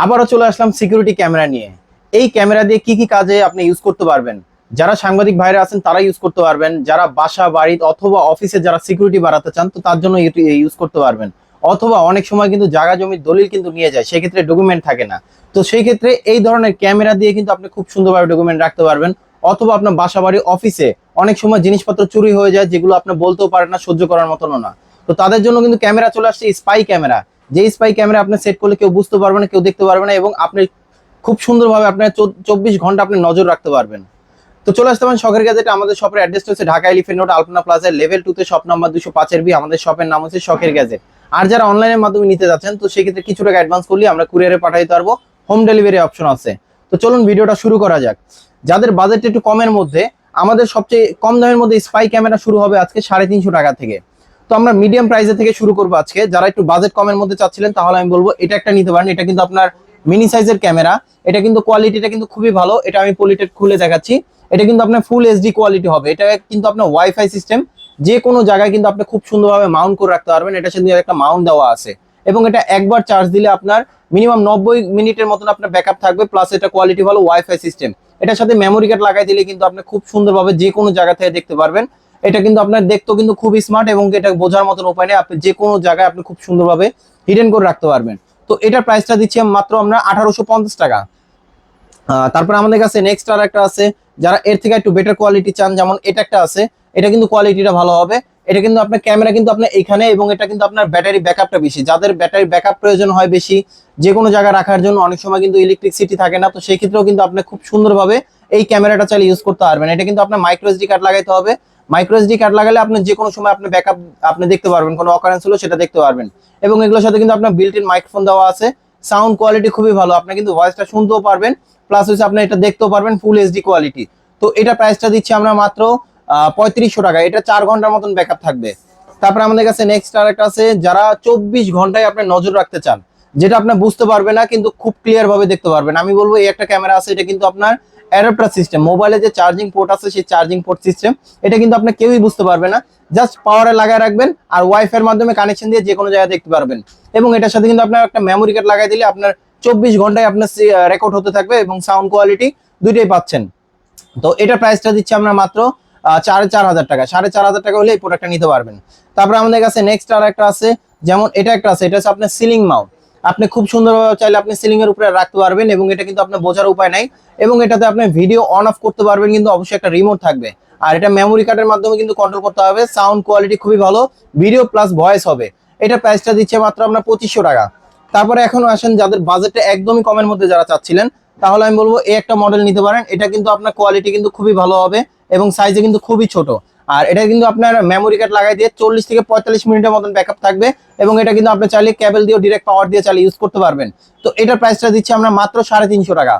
আবারও চলে আসলাম security camera নিয়ে। এই ক্যামেরা দিয়ে কি কি কাজে আপনি ইউজ করতে পারবেন, যারা সাংবাদিক ভাইরা আছেন তারা ইউজ করতে পারবেন, যারা বাসা বাড়ি অথবা অফিসে যারা সিকিউরিটি বাড়াতে চান তো তার জন্য ইউজ করতে পারবেন। অথবা অনেক সময় কিন্তু জায়গা জমির দলিল কিন্তু নিয়ে যায়, সেক্ষেত্রে ডকুমেন্ট থাকে না। তো সেই ক্ষেত্রে এই ধরনের ক্যামেরা দিয়ে কিন্তু আপনি খুব সুন্দরভাবে ডকুমেন্ট রাখতে পারবেন। অথবা আপনার বাসা বাড়ি অফিসে অনেক সময় জিনিসপত্র চুরি হয়ে যায়, যেগুলো আপনি বলতেও পারেন না, সহ্য করার মতনও না। তো তাদের জন্য কিন্তু ক্যামেরা চলে আসছে, স্পাই ক্যামেরা। যে স্পাই ক্যামেরা আপনি সেট করলে কেউ বুঝতে পারবে না, কেউ দেখতে পারবে না, এবং আপনি খুব সুন্দরভাবে আপনার 24 ঘন্টা আপনি নজর রাখতে পারবেন। তো চলে আসতে পারেন শখের গ্যাজেটে। আমাদের শপের অ্যাড্রেস হচ্ছে ঢাকা এলিফেন্ট রোড আলপনা প্লাজার লেভেল 2 তে শপ নাম্বার 205 বি। আমাদের শপের নাম হচ্ছে শখের গ্যাজেট। আর যারা অনলাইনের মাধ্যমে নিতে যাচ্ছেন তো সেক্ষেত্রে কিছু টাকা অ্যাডভান্স করলে আমরা কুরিয়ারে পাঠাইতে পারবো, হোম ডেলিভারি অপশন আছে। তো চলুন ভিডিওটা শুরু করা যাক। যাদের বাজেট একটু কমের মধ্যে, আমাদের সবচেয়ে কম দামের মধ্যে স্পাই ক্যামেরা শুরু হবে আজকে 350 টাকা থেকে। তো আমরা মিডিয়াম প্রাইসে থেকে শুরু করবো আজকে। যারা একটু বাজেট কমের মধ্যে চাচ্ছিলেন তাহলে আমি বলবো এটা একটা নিতে পারেন। এটা কিন্তু আপনার মিনি সাইজের ক্যামেরা। এটা কিন্তু কোয়ালিটিটা কিন্তু খুবই ভালো। এটা আমি পলিটেড খুলে দেখাচ্ছি। এটা কিন্তু আপনার ফুল এইচডি কোয়ালিটি হবে। এটা কিন্তু আপনার ওয়াইফাই সিস্টেম, যে কোনো জায়গায় কিন্তু আপনি খুব সুন্দরভাবে মাউন্ট করে রাখতে পারবেন। এটা সাথে একটা মাউন্ট দেওয়া আছে, এবং এটা একবার চার্জ দিলে আপনার মিনিমাম 90 মিনিটের মতন আপনার ব্যাকআপ থাকবে। প্লাস এটা কোয়ালিটি ভালো, ওয়াইফাই সিস্টেম। এটার সাথে মেমোরি কার্ড লাগাই দিলে কিন্তু আপনি খুব সুন্দরভাবে যে কোনো জায়গা থেকে দেখতে পারবেন। এটা কিন্তু আপনার দেখতেও কিন্তু খুব স্মার্ট, এবং এটা বোঝার মতন উপায় নেই। আপনি যে কোনো জায়গায় আপনি খুব সুন্দরভাবে হিডেন করে রাখতে পারবেন। তো এটার প্রাইসটা দিচ্ছি মাত্র আমরা 1850 টাকা। তারপর আমাদের কাছে নেক্সট আর একটা আছে, যারা এর থেকে একটু বেটার কোয়ালিটি চান, যেমন এটা একটা আছে। এটা কিন্তু কোয়ালিটিটা ভালো হবে। এটা কিন্তু আপনার ক্যামেরা কিন্তু আপনার এখানে, এবং এটা কিন্তু আপনার ব্যাটারি ব্যাকআপটা বেশি। যাদের ব্যাটারি ব্যাকআপ প্রয়োজন হয় বেশি, যে কোনো জায়গায় রাখার জন্য, অনেক সময় কিন্তু ইলেকট্রিসিটি থাকে না, তো সেই ক্ষেত্রেও কিন্তু আপনি খুব সুন্দরভাবে এই ক্যামেরাটা চালিয়ে ইউজ করতে পারবেন। এটা কিন্তু আপনার মাইক্রো এসডি কার্ড লাগাইতে হবে। মাইক্রো এসডি কার্ড লাগালে আপনি যে কোনো সময় আপনি ব্যাকআপ আপনি দেখতে পারবেন, কোনো অকারেন্স হলো সেটা দেখতে পারবেন। এবং এগুলোর সাথে কিন্তু আপনার বিল্ট ইন মাইক্রোফোন দেওয়া আছে। সাউন্ড কোয়ালিটি খুবই ভালো, আপনি কিন্তু ভয়েসটা শুনতেও পারবেন, প্লাস হচ্ছে আপনি এটা দেখতেও পারবেন ফুল এইচডি কোয়ালিটি। তো এটা প্রাইসটা দিচ্ছি আমরা মাত্র 3500 টাকা। এটা 4 ঘন্টার মতন ব্যাকআপ থাকবে। তারপরে আমাদের কাছে নেক্সট আর একটা আছে, যারা 24 ঘন্টায় আপনি নজর রাখতে চান, যেটা আপনি বুঝতে পারবে না কিন্তু খুব ক্লিয়ার ভাবে দেখতে পারবেন, আমি বলবো এই একটা ক্যামেরা আছে। এটা কিন্তু আপনার অ্যাডাপ্টার সিস্টেম, মোবাইলে যে চার্জিং পোর্ট আছে সেই চার্জিং পোর্ট সিস্টেম। এটা কিন্তু আপনি কেউই বুঝতে পারবে না, জাস্ট পাওয়ারে লাগায় রাখবেন আর ওয়াইফাই এর মাধ্যমে কানেকশন দিয়ে যে কোনো জায়গায় দেখতে পারবেন। এবং এটার সাথে কিন্তু আপনার একটা মেমোরি কার্ড লাগাই দিলে আপনার 24 ঘন্টায় আপনার রেকর্ড হতে থাকবে, এবং সাউন্ড কোয়ালিটি দুইটাই পাচ্ছেন। তো এটা প্রাইসটা দিচ্ছি আমরা মাত্র 4500 টাকা। 4500 টাকা হলে এই প্রোডাক্টটা নিতে পারবেন। তারপরে আমাদের কাছে নেক্সট আর একটা আছে, যেমন এটা একটা আছে। এটা হচ্ছে আপনার সিলিং মাউন্ট। আপনি খুব সুন্দরভাবে চাইলে আপনি সিলিং এর উপরে রাখতে পারবেন, এবং এটা কিন্তু আপনার বোঝার উপায় নাই। এবং এটাতে আপনি ভিডিও অন অফ করতে পারবেন, কিন্তু অবশ্যই একটা রিমোট থাকবে। আর এটা মেমোরি কার্ডের মাধ্যমে কিন্তু কন্ট্রোল করতে হবে। সাউন্ড কোয়ালিটি খুবই ভালো, ভিডিও প্লাস ভয়েস হবে। এটা প্রাইসটা দিচ্ছে মাত্র আমরা 2500 টাকা। তারপরে এখন আসেন যাদের বাজেটটা একদমই কমের মধ্যে যারা চাচ্ছিলেন, তাহলে আমি বলবো এই একটা মডেল নিতে পারেন। এটা কিন্তু আপনার কোয়ালিটি কিন্তু খুবই ভালো হবে, এবং সাইজে কিন্তু খুবই ছোট। আর এটা কিন্তু আপনার মেমোরি কার্ড লাগাই দিয়ে 40 থেকে 45 মিনিটের মতন ব্যাকআপ থাকবে, এবং এটা কিন্তু আপনি চাইলে কেবল দিয়ে ডিরেক্ট পাওয়ার দিয়ে চালিয়ে ইউজ করতে পারবেন। তো এটার প্রাইসটা দিচ্ছি আমরা মাত্র 350 টাকা।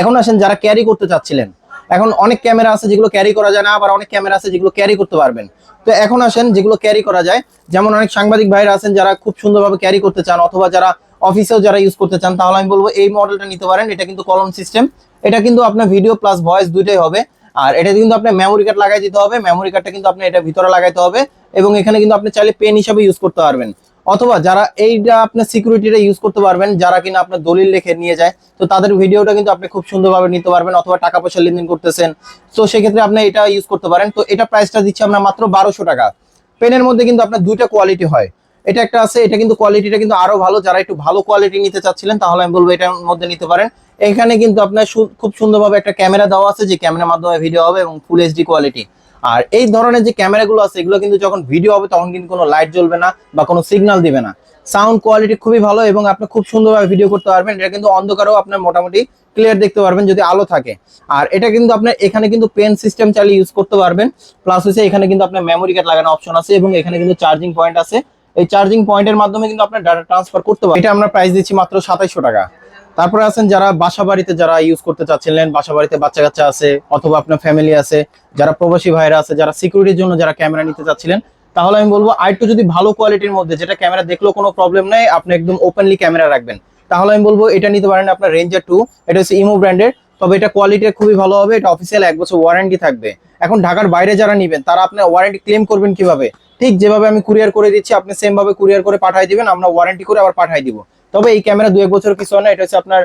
এখন আসেন যারা ক্যারি করতে চাচ্ছিলেন। এখন অনেক ক্যামেরা আছে যেগুলো ক্যারি করা যায় না, আবার অনেক ক্যামেরা আছে যেগুলো ক্যারি করতে পারবেন। তো এখন আসেন যেগুলো ক্যারি করা যায়, যেমন অনেক সাংবাদিক ভাইরা আছেন যারা খুব সুন্দরভাবে ক্যারি করতে চান, অথবা যারা অফিসেও যারা ইউজ করতে চান, তাহলে আমি বলবো এই মডেলটা নিতে পারেন। এটা কিন্তু কলম সিস্টেম। এটা কিন্তু আপনার ভিডিও প্লাস ভয়েস দুইটাই হবে। আর এটা কিন্তু আপনার মেমোরি কার্ড লাগাই দিতে হবে। মেমোরি কার্ডটা কিন্তু আপনি এটা ভিতরে লাগাইতে হবে, এবং এখানে কিন্তু আপনি চাইলে পেন হিসাবে ইউজ করতে পারবেন। অথবা যারা এইটা আপনার সিকিউরিটিটা ইউজ করতে পারবেন, যারা কিনা আপনার দলিল লিখে নিয়ে যায়, তো তাদের ভিডিওটা কিন্তু আপনি খুব সুন্দরভাবে নিতে পারবেন। অথবা টাকা পয়সা লেনদেন করতেছেন, তো সেক্ষেত্রে আপনি এটা ইউজ করতে পারেন। তো এটা প্রাইসটা দিচ্ছি আমরা মাত্র 1200 টাকা। পেনের মধ্যে কিন্তু আপনার দুইটা কোয়ালিটি হয়। এটা একটা আছে, এটা কিন্তু কোয়ালিটিটা কিন্তু আরো ভালো। যারা একটু ভালো কোয়ালিটি নিতে চাচ্ছিলেন তাহলে আমি বলবো এটার মধ্যে নিতে পারেন। এখানে কিন্তু আপনার খুব সুন্দরভাবে একটা ক্যামেরা দেওয়া আছে, যে ক্যামেরার মাধ্যমে ভিডিও হবে, এবং ফুল এইচডি কোয়ালিটি। আর এই ধরনের যে ক্যামেরাগুলো আছে, এগুলো কিন্তু যখন ভিডিও হবে তখন কিন্তু কোনো লাইট জ্বলবে না বা কোনো সিগন্যাল দিবে না। সাউন্ড কোয়ালিটি খুবই ভালো, এবং আপনি খুব সুন্দরভাবে ভিডিও করতে পারবেন। এটা কিন্তু অন্ধকারেও আপনার মোটামুটি ক্লিয়ার দেখতে পারবেন যদি আলো থাকে। আর এটা কিন্তু আপনার এখানে কিন্তু পেন সিস্টেম চালিয়ে ইউজ করতে পারবেন। প্লাস হচ্ছে এখানে কিন্তু আপনার মেমোরি কার্ড লাগানো অপশন আছে, এবং এখানে কিন্তু চার্জিং পয়েন্ট আছে। এই চার্জিং পয়েন্টের মাধ্যমে কিন্তু আপনার ডাটা ট্রান্সফার করতে পারবেন। এটা আমরা প্রাইস দিচ্ছি মাত্র 2700 টাকা। তারপরে আছেন যারা বাসা বাড়িতে যারা ইউজ করতে চাচ্ছিলেন, বাসা বাড়িতে বাচ্চা কাচ্চা আছে, অথবা আপনার ফ্যামিলি আছে, যারা প্রবাসী ভাইরা আছে, যারা সিকিউরিটির জন্য যারা ক্যামেরা নিতে চাচ্ছিলেন, তাহলে আমি বলবো আরেকটু যদি ভালো কোয়ালিটির মধ্যে, যেটা ক্যামেরা দেখলেও কোনো প্রবলেম নেই, আপনি একদম ওপেনলি ক্যামেরা রাখবেন, তাহলে আমি বলবো এটা নিতে পারেন আপনার রেঞ্জার 2। এটা হচ্ছে ইমো ব্র্যান্ডের, তবে এটা কোয়ালিটি খুবই ভালো হবে। এটা অফিসিয়াল 1 বছর ওয়ারেন্টি থাকবে। এখন ঢাকার বাইরে যারা নিবেন তারা আপনার ওয়ারেন্টি ক্লেম করবেন কিভাবে? ঠিক যেভাবে আমি কুরিয়ার করে দিচ্ছি আপনি সেম ভাবে কুরিয়ার করে পাঠিয়ে দিবেন, আমরা ওয়ারেন্টি করে আবার পাঠিয়ে দিব। তবে এই ক্যামেরা 2-1 বছর কিছু হয় না, এটা হচ্ছে আপনার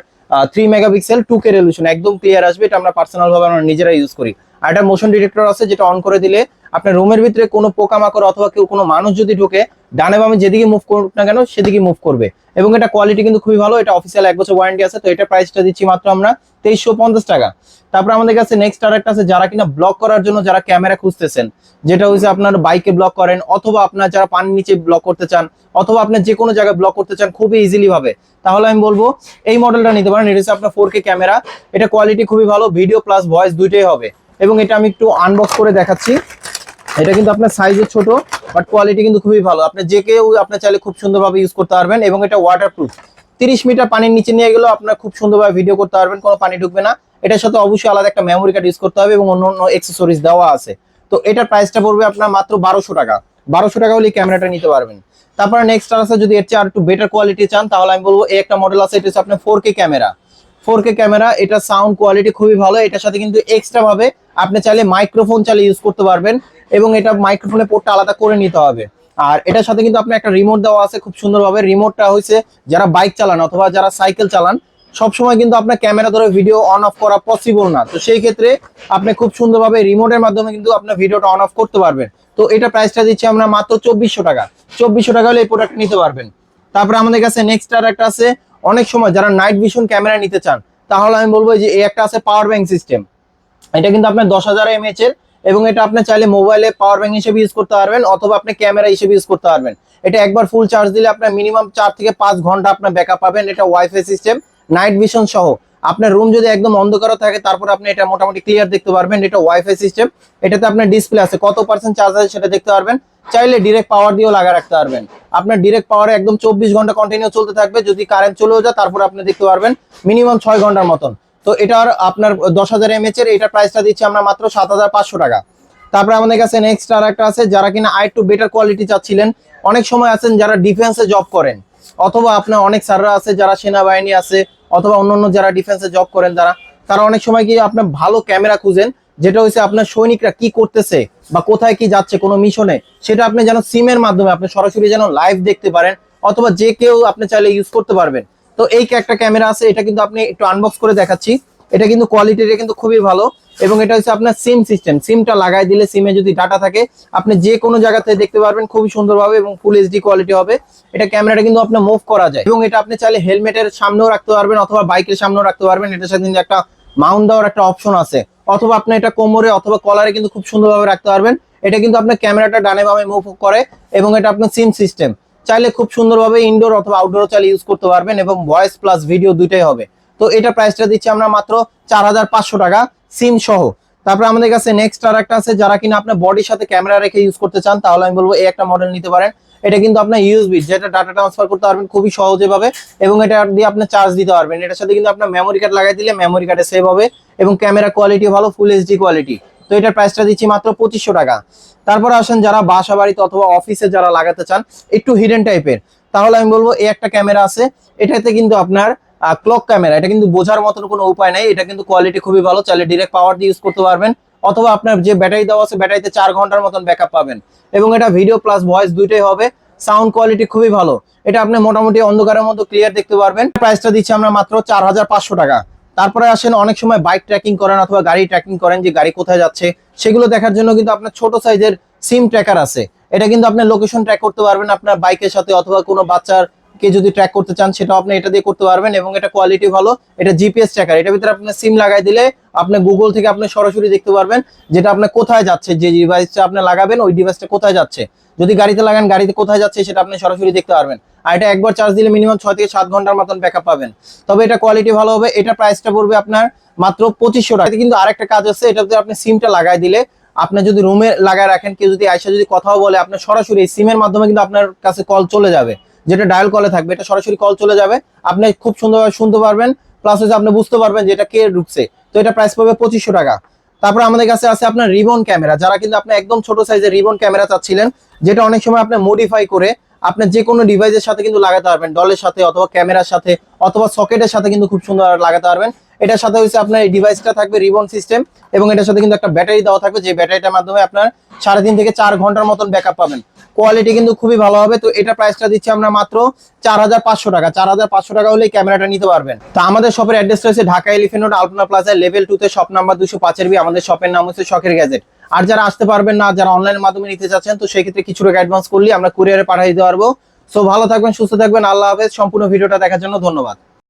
3 মেগাপিক্সেল 2K রেজলিউশন, একদম ক্লিয়ার আসবে। এটা আমরা পার্সোনাল ভাবে আমরা নিজেরা ইউজ করি। আর এটা মোশন ডিটেক্টর আছে, যেটা অন করে দিলে আপনার রুমের ভিতরে কোনো পোকামাকড় অথবা কেউ কোনো মানুষ যদি ঢুকে ডানে বামে যেদিকে মুভ করুক না কেন সেদিকে মুভ করবে। এবং এটা কোয়ালিটি কিন্তু খুবই ভালো, এটা অফিসিয়াল 1 বছর ওয়ারেন্টি আছে। তো এটা প্রাইসটা দিচ্ছি মাত্র আমরা 2350 টাকা। তারপর আমাদের কাছে নেক্সট আরেকটা আছে, যারা কিনা ব্লক করার জন্য যারা ক্যামেরা খুঁজতেছেন, যেটা হচ্ছে আপনার বাইকে ব্লক করেন অথবা আপনার যারা পানির নিচে ব্লক করতে চান অথবা আপনার যে কোনো জায়গায় ব্লক করতে চান খুবই ইজিলি ভাবে, তাহলে আমি বলবো এই মডেলটা নিতে পারেন। এটা হচ্ছে আপনার 4K ক্যামেরা, এটা কোয়ালিটি খুবই ভালো, ভিডিও প্লাস ভয়েস দুইটাই হবে। এবং এটা আমি একটু আনবক্স করে দেখাচ্ছি। এটা কিন্তু আপনার সাইজে ছোট বাট কোয়ালিটি কিন্তু খুবই ভালো, আপনি যে কেউ আপনি চাইলে খুব সুন্দরভাবে ইউজ করতে পারবেন। এবং এটা ওয়াটারপ্রুফ, 30 মিটার পানির নিচে নিয়ে গেলেও আপনার খুব সুন্দরভাবে ভিডিও করতে পারবেন, কোনো পানি ঢুকবে না। এটার সাথে অবশ্যই আলাদা একটা মেমোরি কার্ড ইউজ করতে হবে এবং অন্য অন্য অ্যাকসেসরিজ দেওয়া আছে। তো এটার প্রাইসটা পড়বে আপনার মাত্র 1200 টাকা। 1200 টাকা হলে ক্যামেরাটা নিতে পারবেন। তারপর নেক্সট আছে, যদি এর চেয়ে আর একটু বেটার কোয়ালিটি চান তাহলে আমি বলবো এই একটা মডেল আছে, এটা হচ্ছে আপনার 4K ক্যামেরা। 4K ক্যামেরা, এটা সাউন্ড কোয়ালিটি খুবই ভালো। এটার সাথে কিন্তু এক্সট্রা ভাবে আপনি চাইলে মাইক্রোফোন চালিয়ে ইউজ করতে পারবেন এবং এটা মাইক্রোফোনে পোর্টটা আলাদা করে নিতে হবে। আর এটার সাথে কিন্তু আপনার একটা রিমোট দেওয়া আছে খুব সুন্দরভাবে। রিমোটটা হচ্ছে যারা বাইক চালান অথবা যারা সাইকেল চালান সবসময় কিন্তু আপনার ক্যামেরা ধরে ভিডিও অন অফ করা পসিবল না, তো সেই ক্ষেত্রে আপনি খুব সুন্দরভাবে রিমোটের মাধ্যমে কিন্তু আপনার ভিডিওটা অন অফ করতে পারবেন। তো এটা প্রাইসটা দিচ্ছি আমরা মাত্র 2400 টাকা। 2400 টাকা হলে এই প্রোডাক্ট নিতে পারবেন। তারপরে আমাদের কাছে নেক্সট আর একটা আছে, অনেক সময় যারা নাইট ভিশন ক্যামেরা নিতে চান তাহলে আমি বলবো যে এই একটা আছে পাওয়ার ব্যাংক সিস্টেম। এটা কিন্তু আপনার 10,000 mAh এর এবং এটা আপনি চাইলে মোবাইলে পাওয়ার ব্যাংক হিসেবে ইউজ করতে পারবেন অথবা আপনি ক্যামেরা হিসেবে ইউজ করতে পারবেন। এটা একবার ফুল চার্জ দিলে আপনার মিনিমাম 4 থেকে 5 ঘন্টা আপনার ব্যাকআপ পাবেন। এটা ওয়াইফাই সিস্টেম, নাইট ভিশন সহ। আপনার রুম যদি একদম অন্ধকার থাকে তারপর আপনি এটা মোটামুটি ক্লিয়ার দেখতে পারবেন। এটা ওয়াইফাই সিস্টেম, এটাতে আপনার ডিসপ্লে আছে, কত পার্সেন্ট চার্জ আছে সেটা দেখতে পারবেন। চাইলে ডিরেক্ট পাওয়ার দিয়েও লাগা রাখতে পারবেন। আপনার ডিরেক্ট পাওয়ারে একদম 24 ঘন্টা কন্টিনিউ চলতে থাকবে, যদি কারেন্ট চলেও যায় তারপর আপনি দেখতে পারবেন মিনিমাম 6 ঘন্টার মতন। তো এটার আপনার 10,000 mAh এর এটার প্রাইসটা দিচ্ছি আমরা মাত্র 7,500 টাকা। তারপরে আমাদের কাছে নেক্সট আর একটা আছে, যারা কিনা আরেকটু বেটার কোয়ালিটি চাচ্ছিলেন। অনেক সময় আছেন যারা ডিফেন্সে জব করেন অথবা আপনার অনেক স্যাররা আছে যারা সেনাবাহিনী আছে অথবা অন্যান্য যারা ডিফেন্সে জব করেন, তারা অনেক সময় কি আপনার ভালো ক্যামেরা খুঁজেন, যেটা হচ্ছে আপনার সৈনিকরা কি করতেছে বা কোথায় কি যাচ্ছে কোনো মিশনে, সেটা আপনি যেন সিমের মাধ্যমে আপনি সরাসরি যেন লাইভ দেখতে পারেন অথবা যে কেউ আপনি চাইলে ইউজ করতে পারবেন। তো এই একটা ক্যামেরা আছে, এটা কিন্তু আপনি একটু আনবক্স করে দেখাচ্ছি। এটা কিন্তু কোয়ালিটিটা কিন্তু খুবই ভালো এবং এটা হচ্ছে আপনার সিম সিস্টেম। সিমটা লাগাই দিলে সিমে যদি ডাটা থাকে আপনি যে কোনো জায়গাতে দেখতে পারবেন খুবই সুন্দরভাবে এবং ফুল এইচডি কোয়ালিটি হবে। এটা ক্যামেরাটা কিন্তু আপনার মুভ করা যায় এবং এটা আপনি চাইলে হেলমেটের সামনেও রাখতে পারবেন অথবা বাইকের সামনেও রাখতে পারবেন। এটার সাথে কিন্তু একটা মাউন্ট দেওয়ার একটা অপশন আছে, অথবা আপনি এটা কোমরে অথবা কলারে কিন্তু খুব সুন্দরভাবে রাখতে পারবেন। এটা কিন্তু আপনার ক্যামেরাটা ডানে বামে মুভ করে এবং এটা আপনার সিম সিস্টেম, চাইলে খুব সুন্দরভাবে ইনডোর অথবা আউটডোর চাইলে ইউজ করতে পারবেন এবং ভয়েস প্লাস ভিডিও দুইটাই হবে। তো এটা প্রাইসটা দিচ্ছি আমরা মাত্র 4,500 টাকা সিম সহ। তারপরে আমাদের কাছে নেক্সট আর একটা আছে, যারা কিনা আপনার বডির সাথে ক্যামেরা রেখে ইউজ করতে চান তাহলে আমি বলবো এই একটা মডেল নিতে পারেন। এটা কিন্তু আপনার ইউএসবি, যেটা ডাটা ট্রান্সফার করতে পারবেন খুবই সহজে ভাবে এবং এটা দিয়ে আপনি চার্জ দিতে পারবেন। এটার সাথে কিন্তু আপনার মেমোরি কার্ড লাগাই দিলে মেমোরি কার্ডে সেভ হবে এবং ক্যামেরা কোয়ালিটি ভালো, ফুল এইচডি কোয়ালিটি। তো এটার প্রাইসটা দিচ্ছি মাত্র 2500 টাকা। তারপরে আসেন যারা বাসা বাড়িতে অথবা অফিসে যারা লাগাতে চান একটু হিডেন টাইপের, তাহলে আমি বলবো এই একটা ক্যামেরা আছে। এটাতে কিন্তু আপনার ক্লক ক্যামেরা, এটা কিন্তু বোঝার মতন কোনো উপায় নাই। এটা কিন্তু কোয়ালিটি খুবই ভালো, চাইলে ডিরেক্ট পাওয়ার দিয়ে ইউজ করতে পারবেন অথবা আপনার যে ব্যাটারি দেওয়া আছে ব্যাটারিতে 4 ঘন্টার মতন ব্যাকআপ পাবেন এবং এটা ভিডিও প্লাস ভয়েস দুইটাই হবে। সাউন্ড কোয়ালিটি খুবই ভালো, এটা আপনি মোটামুটি অন্ধকারের মতো ক্লিয়ার দেখতে পারবেন। প্রাইসটা দিচ্ছি আমরা মাত্র 4,500 টাকা। তারপরে আসেন অনেক সময় বাইক ট্র্যাকিং করেন অথবা গাড়ি ট্র্যাকিং করেন, যে গাড়ি কোথায় যাচ্ছে সেগুলো দেখার জন্য কিন্তু আপনার ছোট সাইজের সিম ট্র্যাকার আছে। এটা কিন্তু আপনি লোকেশন ট্র্যাক করতে পারবেন আপনার বাইকের সাথে অথবা কোনো বাচ্চার কে যদি ট্র্যাক করতে চান সেটাও আপনি এটা দিয়ে করতে পারবেন এবং এটা কোয়ালিটি ভালো। এটা জিপিএস ট্র্যাকার, এটার ভিতরে আপনি সিম লাগাই দিলে আপনি গুগল থেকে আপনি সরাসরি দেখতে পারবেন যেটা আপনি কোথায় যাচ্ছে, যে ডিভাইসটা আপনি লাগাবেন ওই ডিভাইসটা কোথায় যাচ্ছে। যদি গাড়িতে লাগান গাড়িতে কোথায় যাচ্ছে সেটা আপনি সরাসরি দেখতে পারবেন। আর এটা একবার চার্জ দিলে মিনিমাম 6 থেকে 7 ঘন্টার মতন ব্যাকআপ পাবেন। তবে এটা কোয়ালিটি ভালো হবে। এটা প্রাইসটা পড়বে আপনার মাত্র 2500 টাকা। কিন্তু আরেকটা কাজ আছে, এটাতে আপনি সিমটা লাগাই দিলে আপনি যদি রুমে লাগায় রাখেন, কেউ যদি আইসা যদি কথাও বলে আপনার সরাসরি এই সিমের মাধ্যমে কিন্তু আপনার কাছে কল চলে যাবে, যেটা ডায়াল কলে থাকবে এটা সরাসরি কল চলে যাবে, আপনি খুব সুন্দরভাবে শুনতে পারবেন প্লাস হচ্ছে আপনি বুঝতে পারবেন যে এটা কে ঢুকছে। তো এটা প্রাইস পাবে 2500 টাকা। তারপর আমাদের কাছে আছে আপনার রিবন ক্যামেরা, যারা কিন্তু আপনি একদম ছোট সাইজের রিবন ক্যামেরা চাচ্ছিলেন, যেটা অনেক সময় আপনি মডিফাই করে আপনার যে কোনো ডিভাইসের সাথে কিন্তু লাগাতে পারবেন, ডলের সাথে অথবা ক্যামেরার সাথে অথবা সকেটের সাথে কিন্তু খুব সুন্দর লাগাতে পারবেন। এটার সাথে হচ্ছে আপনার এই ডিভাইসটা থাকবে রিবন সিস্টেম, এবং এটার সাথে কিন্তু একটা ব্যাটারি দেওয়া থাকবে, যে ব্যাটারিটার মাধ্যমে আপনার 3.5 থেকে 4 ঘন্টার মতন ব্যাকআপ পাবেন। কোয়ালিটি কিন্তু খুবই ভালো হবে। তো এটা প্রাইসটা দিচ্ছি আমরা মাত্র 4,500 টাকা। 4,500 টাকা হলে ক্যামেরাটা নিতে পারবেন। তো আমাদের শপের অ্যাড্রেসটা হচ্ছে ঢাকা এলিফ্যান্ট রোড আলপনা প্লাজা লেভেল 2 তে শপ নাম্বার 205 বি। আমাদের শপের নাম হচ্ছে শখের গ্যাজেট। আর যারা আসতে পারবেন না, যারা অনলাইনের মাধ্যমে নিতে চাচ্ছেন, তো সেই ক্ষেত্রে কিছু টাকা অ্যাডভান্স করলে আমরা কুরিয়ারে পাঠিয়ে দিতে পারবো। সো ভালো থাকবেন, সুস্থ থাকবেন, আল্লাহ হাফেজ। সম্পূর্ণ ভিডিওটা দেখার জন্য ধন্যবাদ।